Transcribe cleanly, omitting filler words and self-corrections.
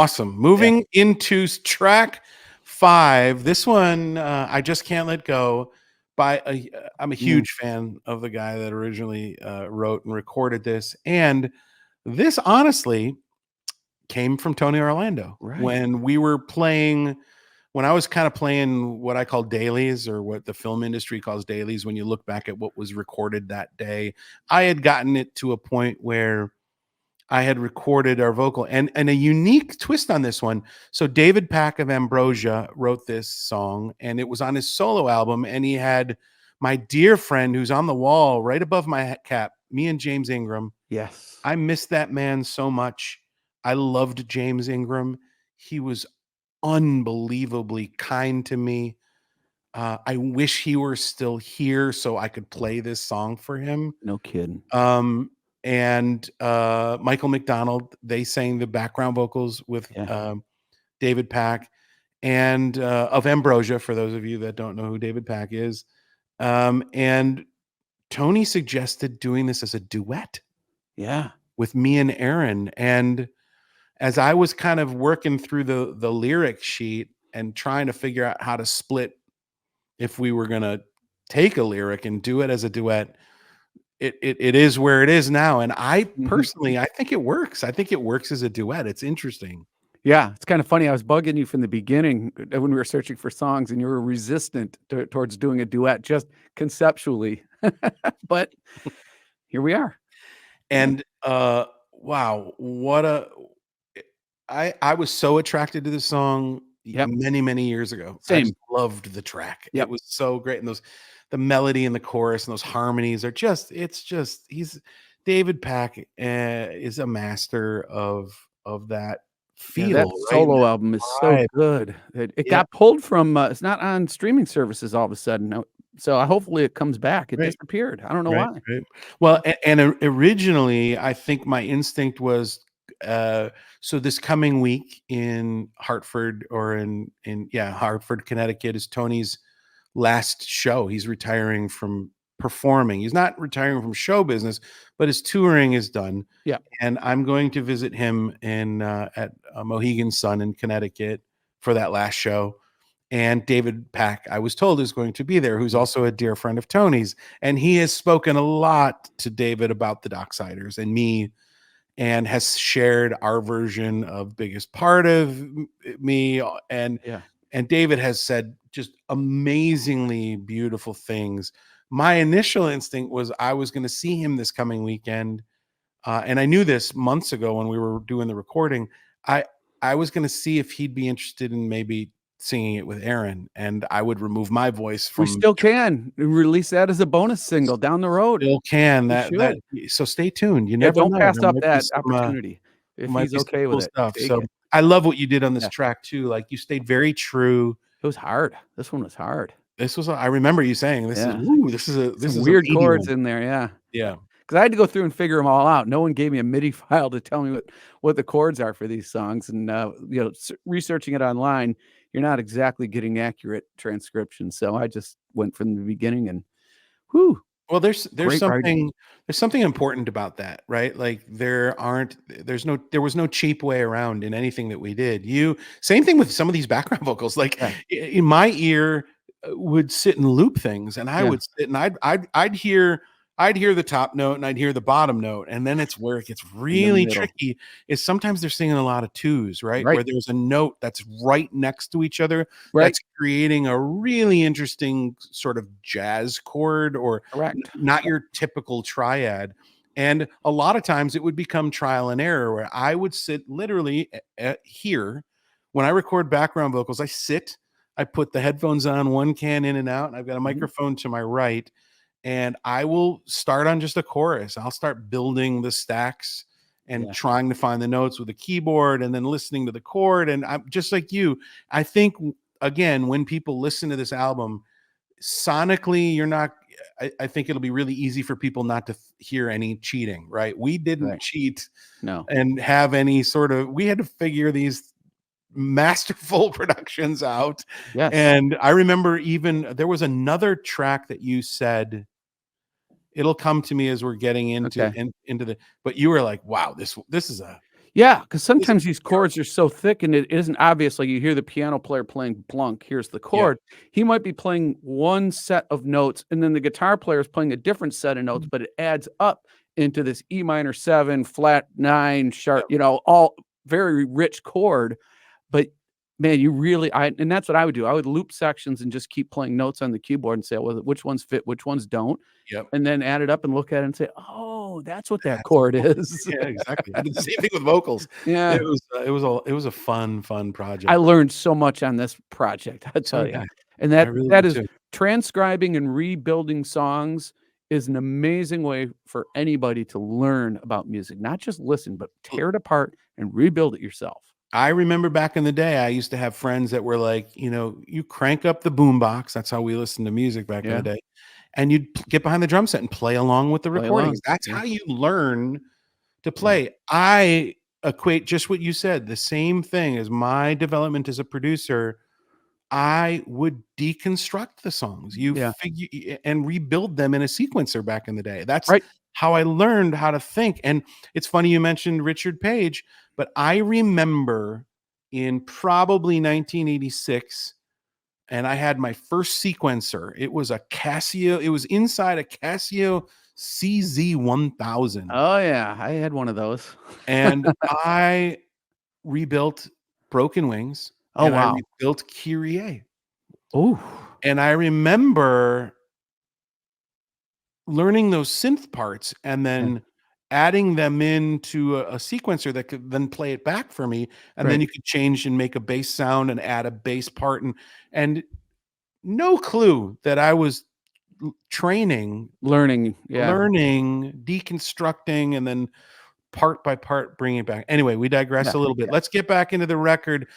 Awesome. Moving into track 5. This one, I Just Can't Let Go. I'm a huge fan of the guy that originally wrote and recorded this. And this honestly came from Tony Orlando. Right. When I was kind of playing what I call dailies, or what the film industry calls dailies, when you look back at what was recorded that day, I had gotten it to a point where I had recorded our vocal, and a unique twist on this one. So David Pack of Ambrosia wrote this song, and it was on his solo album, and he had my dear friend who's on the wall right above my cap, me and James Ingram. Yes. I miss that man so much. I loved James Ingram. He was unbelievably kind to me. I wish he were still here so I could play this song for him. No kidding. And Michael McDonald, they sang the background vocals with David Pack and of Ambrosia, for those of you that don't know who David Pack is. And Tony suggested doing this as a duet. Yeah. With me and Aaron. And as I was kind of working through the lyric sheet and trying to figure out how to split, if we were going to take a lyric and do it as a duet, it is where it is now. And I personally, I think it works. I think it works as a duet. It's interesting. Yeah, it's kind of funny. I was bugging you from the beginning when we were searching for songs, and you were resistant towards doing a duet, just conceptually. But here we are. And wow, I was so attracted to this song many years ago. Same. I just loved the track. It was so great. And the melody and the chorus and those harmonies are David Pack is a master of that feel. That solo album is so good. It got pulled from, it's not on streaming services all of a sudden. So hopefully it comes back. It disappeared. I don't know why. Right. Well, and originally I think my instinct was, so this coming week in Hartford, or in Hartford, Connecticut, is Tony's last show. He's retiring from performing. He's not retiring from show business, but his touring is done. Yeah. And I'm going to visit him at Mohegan Sun in Connecticut for that last show. And David Pack, I was told, is going to be there, who's also a dear friend of Tony's. And he has spoken a lot to David about the Docksiders and me, and has shared our version of Biggest Part of Me. And David has said just amazingly beautiful things. My initial instinct was I was going to see him this coming weekend. And I knew this months ago when we were doing the recording. I was going to see if he'd be interested in maybe singing it with Aaron, and I would remove my voice from. We still can release that as a bonus single down the road. Still can. So stay tuned. You never don't know. pass up that opportunity if he's okay with it. Stuff. So I love what you did on this track too. Like, you stayed very true. It was hard. This one was hard. I remember you saying this is weird chords in there. Yeah. Because I had to go through and figure them all out. No one gave me a MIDI file to tell me what the chords are for these songs. And researching it online, you're not exactly getting accurate transcription. So I just went from the beginning and whew. Well, there's something important about that, right? Like there was no cheap way around in anything that we did. Same thing with some of these background vocals. Like in my ear would sit and loop things, and I would sit and I'd hear the top note and I'd hear the bottom note. And then it's where it gets really tricky, is sometimes they're singing a lot of twos, right? Where there's a note that's right next to each other. That's creating a really interesting sort of jazz chord, or not your typical triad. And a lot of times it would become trial and error, where I would sit literally here when I record background vocals. I put the headphones on, one can in and out, and I've got a microphone to my right. And I will start on just a chorus. I'll start building the stacks and trying to find the notes with a keyboard, and then listening to the chord. And I'm just like you. I think, again, when people listen to this album, sonically, I think it'll be really easy for people not to hear any cheating, right? We didn't cheat and have any we had to figure these masterful productions out. Yes. And I remember even there was another track that you said, it'll come to me as we're getting into the, but you were like, wow, this is Yeah, because It was a sometimes these chords are so thick and it isn't obvious, like, you hear the piano player playing "Plunk," here's the Yeah. chord. He might be playing one set of notes, and then the guitar player is playing a different set of notes, but it adds up into this E minor 7, flat 9, sharp, Yep. all very rich chord, but, man, you really and that's what I would do. I would loop sections and just keep playing notes on the keyboard and say, "Well, which ones fit, which ones don't," Yep. and then add it up and look at it and say, "Oh, that's what that That's chord cool. is." Yeah, exactly. I did the same thing with vocals. Yeah. It was a fun I project. learned so much on this project, I So tell did you. I. And I that really that did is too. transcribing and rebuilding songs is an amazing way for anybody to learn about music, not just listen, but tear it apart and rebuild it yourself. I remember back in the day, I used to have friends that were like, you crank up the boombox. That's how we listened to music back in the Yeah, day. And you'd get behind the drum set and play along with the play recordings. along. That's Yeah, how you learn to yeah, play. I equate just what you said, the same thing as my development as a producer. I would deconstruct the songs. You yeah. figure and rebuild them in a sequencer back in the day. That's Right. how I learned how to think. And it's funny you mentioned Richard Page, but I remember in probably 1986, and I had my first sequencer. It was a Casio. It was inside a Casio CZ-1000, Oh, yeah, I had one of those. and I rebuilt Broken Wings, Oh, and I wow. rebuilt Kyrie. Ooh, And I remember learning those synth parts and yeah, then adding them into a sequencer that could then play it back for me, and then right. you could change and make a bass sound and add a bass part, and no clue that I was training, Learning, yeah, learning, deconstructing, and then part by part bringing it back. Anyway, we digress yeah, a little bit. yeah. Let's get back into the record.